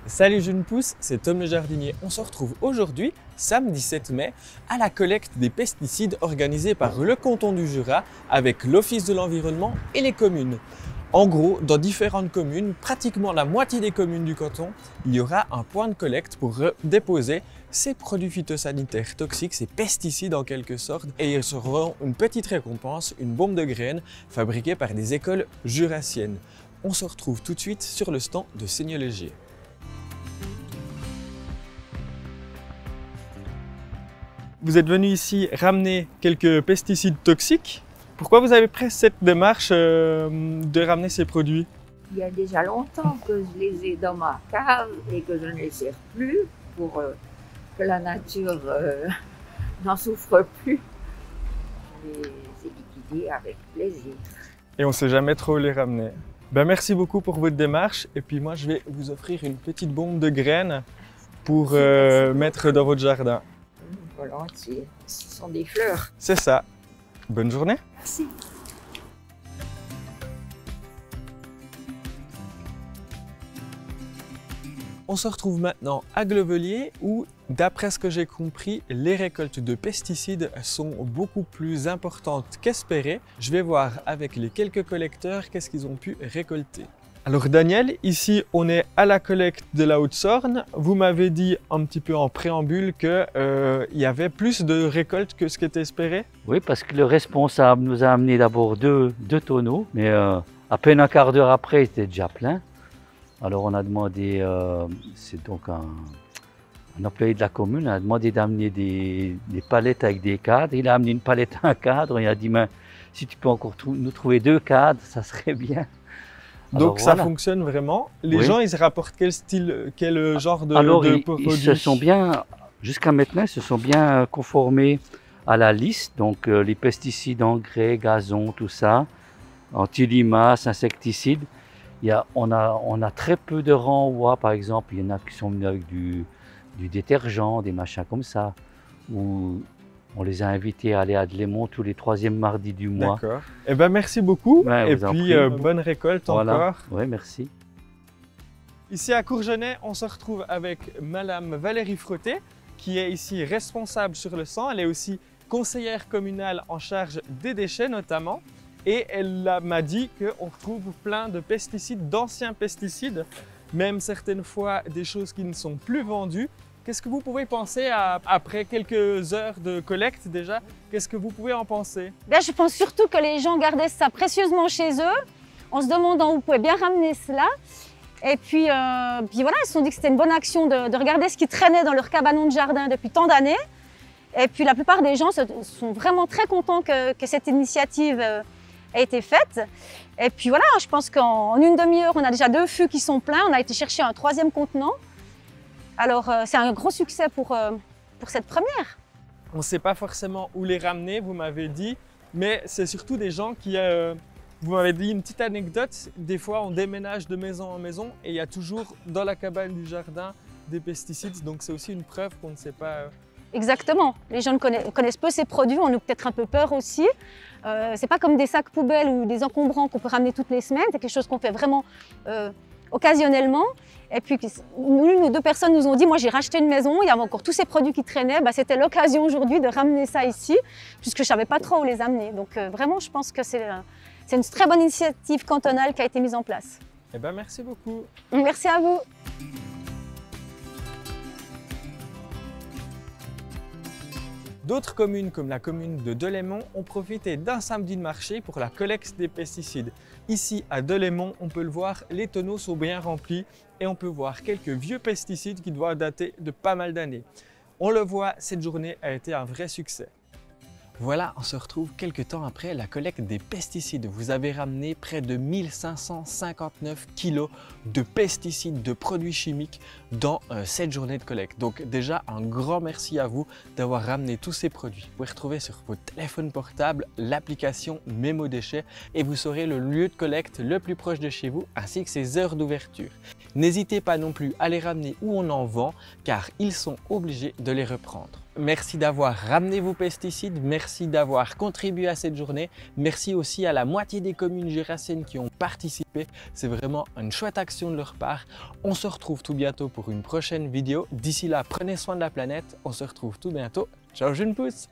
Salut Jeunes Pousses, c'est Tom le jardinier. On se retrouve aujourd'hui, samedi 7 mai, à la collecte des pesticides organisée par le canton du Jura avec l'Office de l'environnement et les communes. En gros, dans différentes communes, pratiquement la moitié des communes du canton, il y aura un point de collecte pour déposer ces produits phytosanitaires toxiques, ces pesticides en quelque sorte, et ils recevront une petite récompense, une bombe de graines fabriquée par des écoles jurassiennes. On se retrouve tout de suite sur le stand de Seigneur-Légier. Vous êtes venu ici ramener quelques pesticides toxiques. Pourquoi vous avez pris cette démarche de ramener ces produits? Il y a déjà longtemps que je les ai dans ma cave et que je ne les sers plus pour que la nature n'en souffre plus. Je les ai liquidés avec plaisir. Et on ne sait jamais trop les ramener. Ben, merci beaucoup pour votre démarche. Et puis moi, je vais vous offrir une petite bombe de graines pour mettre dans votre jardin. Volontiers. Ce sont des fleurs. C'est ça. Bonne journée. Merci. On se retrouve maintenant à Glevelier où, d'après ce que j'ai compris, les récoltes de pesticides sont beaucoup plus importantes qu'espérées. Je vais voir avec les quelques collecteurs qu'est-ce qu'ils ont pu récolter. Alors Daniel, ici on est à la collecte de la Haute-Sorne. Vous m'avez dit un petit peu en préambule qu'il y avait plus de récoltes que ce qui était espéré. Oui, parce que le responsable nous a amené d'abord deux tonneaux, mais à peine un quart d'heure après, il était déjà plein. Alors on a demandé, c'est donc un employé de la commune, a demandé d'amener des palettes avec des cadres. Il a amené une palette à un cadre, il a dit si tu peux encore nous trouver 2 cadres, ça serait bien. Donc alors, ça voilà. Fonctionne vraiment. Les Oui. gens, ils se rapportent quel style, quel genre de produits? Ils se sont bien, jusqu'à maintenant, ils se sont bien conformés à la liste. Donc les pesticides, engrais, gazon, tout ça, anti-limaces, insecticides. On a très peu de renvois, par exemple. Il y en a qui sont venus avec du détergent, des machins comme ça. Où on les a invités à aller à Delémont tous les 3e mardis du mois. D'accord. Eh ben merci beaucoup. Ouais, et vous en puis prie. bonne récolte Voilà. encore. Oui, merci. Ici à Courgenay, on se retrouve avec Madame Valérie Frotté, qui est ici responsable sur le sang. Elle est aussi conseillère communale en charge des déchets notamment. Et elle m'a dit qu'on retrouve plein de pesticides, d'anciens pesticides, même certaines fois des choses qui ne sont plus vendues. Qu'est-ce que vous pouvez penser après quelques heures de collecte déjà? Qu'est-ce que vous pouvez en penser? Là, je pense surtout que les gens gardaient ça précieusement chez eux, en se demandant où vous pouvez bien ramener cela. Et puis voilà, ils se sont dit que c'était une bonne action de regarder ce qui traînait dans leur cabanon de jardin depuis tant d'années. Et puis la plupart des gens sont vraiment très contents que cette initiative a été faite. Et puis voilà, je pense qu'en une demi-heure, on a déjà 2 fûts qui sont pleins. On a été chercher un 3e contenant. Alors c'est un gros succès pour cette première. On ne sait pas forcément où les ramener, vous m'avez dit, mais c'est surtout des gens qui... vous m'avez dit une petite anecdote, des fois on déménage de maison en maison et il y a toujours dans la cabane du jardin des pesticides, donc c'est aussi une preuve qu'on ne sait pas... Exactement, les gens connaissent peu ces produits, on a peut-être un peu peur aussi. C'est pas comme des sacs poubelles ou des encombrants qu'on peut ramener toutes les semaines, c'est quelque chose qu'on fait vraiment occasionnellement. Et puis nous 2 personnes nous ont dit, moi j'ai racheté une maison, il y avait encore tous ces produits qui traînaient, c'était l'occasion aujourd'hui de ramener ça ici, puisque je ne savais pas trop où les amener. Donc vraiment, je pense que c'est une très bonne initiative cantonale qui a été mise en place. Eh bien, merci beaucoup. Merci à vous. D'autres communes comme la commune de Delémont ont profité d'un samedi de marché pour la collecte des pesticides. Ici à Delémont, on peut le voir, les tonneaux sont bien remplis et on peut voir quelques vieux pesticides qui doivent dater de pas mal d'années. On le voit, cette journée a été un vrai succès. Voilà, on se retrouve quelques temps après la collecte des pesticides. Vous avez ramené près de 1559 kg de pesticides, de produits chimiques dans cette journée de collecte. Donc déjà, un grand merci à vous d'avoir ramené tous ces produits. Vous pouvez retrouver sur votre téléphone portable l'application Mémo Déchets et vous saurez le lieu de collecte le plus proche de chez vous ainsi que ses heures d'ouverture. N'hésitez pas non plus à les ramener où on en vend car ils sont obligés de les reprendre. merci d'avoir ramené vos pesticides, merci d'avoir contribué à cette journée. Merci aussi à la moitié des communes jurassiennes qui ont participé. C'est vraiment une chouette action de leur part. On se retrouve tout bientôt pour une prochaine vidéo. D'ici là, prenez soin de la planète. On se retrouve tout bientôt. Ciao, June Pousse!